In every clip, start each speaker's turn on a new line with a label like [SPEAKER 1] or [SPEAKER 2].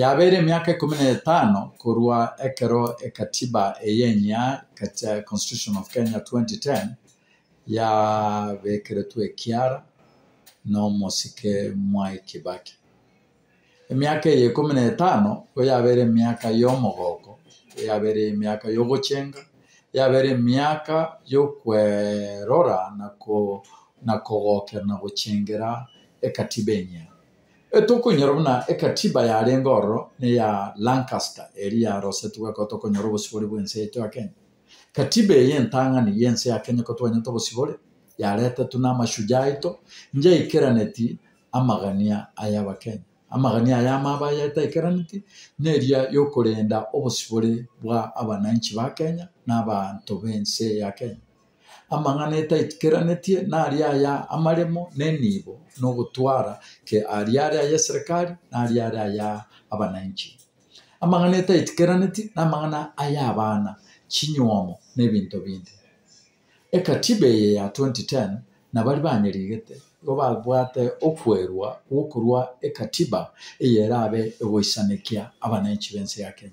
[SPEAKER 1] Yabere miaka 15 kurwa ekero ekatiba eyenya kata Constitution of Kenya 2010 ya bekeretu ekiara no mosike Mwai Kibaki. Miaka 15 yabere miaka yomogogo, yabere miaka yogochenga, yabere miaka yokwerora na kogokera na guchengera ekatiba enya. Etoko nyorobuna ekatiba ya rengoro ne ya Lancaster eri ya rosetuga kotoko nyorobo sibori bwense eto ya Kenya. Katiba yentanga ni yense ya Kenya kotwa nyoto bosibori ya leta tuna mashujaa ito nje ikeraneti amagania ayaba Kenya. Amagania ayama yeta ikeraneti neria yokorenda obosibori bwa abananchi ba Kenya n'abantu bense ya Kenya. Amanganeta itikeraneti na ya amaremo nenibo no gutwara ke ariara ya serikali na ariara ya abananchi. Amanganeta itikeraneti na mangana ayabana chinywomo nebintu bindi. Ekatibe ya 2010 na bali banyerigete go bagwate okwerwa okurwa ekatiba eyerabe egoisanekia abananchi bense ya Kenya.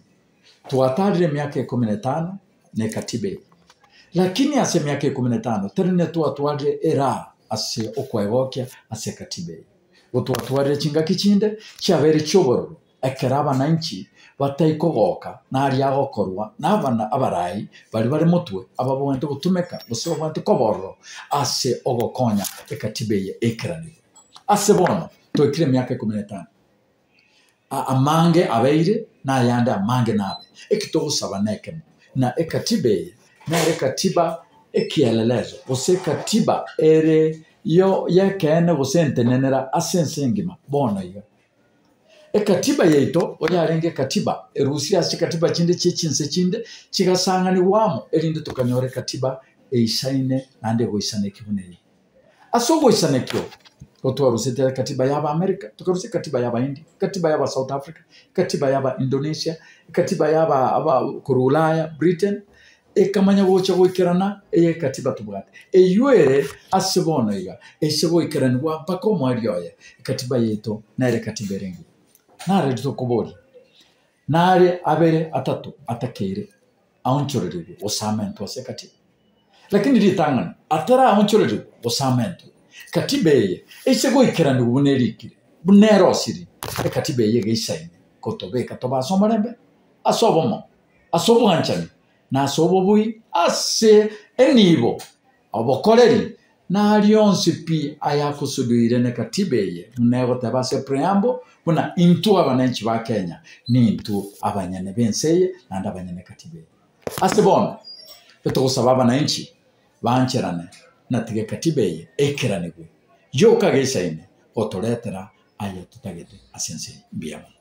[SPEAKER 1] Tuwatarire miaka 15 ne katibe. Lakini ase miaka 15 terine tuwatwarire era ase okwegokia ase katibe. Tuwatwarire chinga kichinde cyabere cyoboro ekera abananchi bataikogoka nari agokorwa n'abana abarayi bari mutwe ababonte gutumeka gusobonte koboro ase ogokonya ekatibe ekerani ase bono twekire miaka 15 amange abeire na yanda amange nabe ekitogusaba nekemo na ekatibe na ekatiba ekielelezo ose katiba ere yo yakene gusentenenera asensengima bono yo ekatiba yeito oyarenge katiba erusia ase katiba chinde chichinse chinde chigasangani wamo erinde tukanyore katiba eisaine nande goisane kibuneye asogo isane kyo otwarusete katiba yaba America tukaruse katiba yaba India katiba yaba South Africa katiba yaba Indonesia katiba yaba Kurulaya Britain ekamanya gocha goikerana katiba tubwate eyuere asebono iga esebo ikeranwa mpaka omwari oye katiba yeito na katiba rengi nare tukubori nare abere atatu atakere aunchorere osamento ase katiba lakini ritangana atara aunchorere osamento katiba ye esego ikerana ubunerikire bunerosiri katiba ye geisaine kotobe katoba somarembe asobomo asobuhanchani na asobobui ase enibo obokoreri na alionsipi ayakusuduire ne katiba ye nego tabase preamble buna intu abananchi ba Kenya ni intu abanyane benseye nanda abanyane katiba ase bona etogusaba abananchi bancherane na tige katiba ye ekeranegwe yo kagesaine otoretera ayo tutagete asense mbiyamo.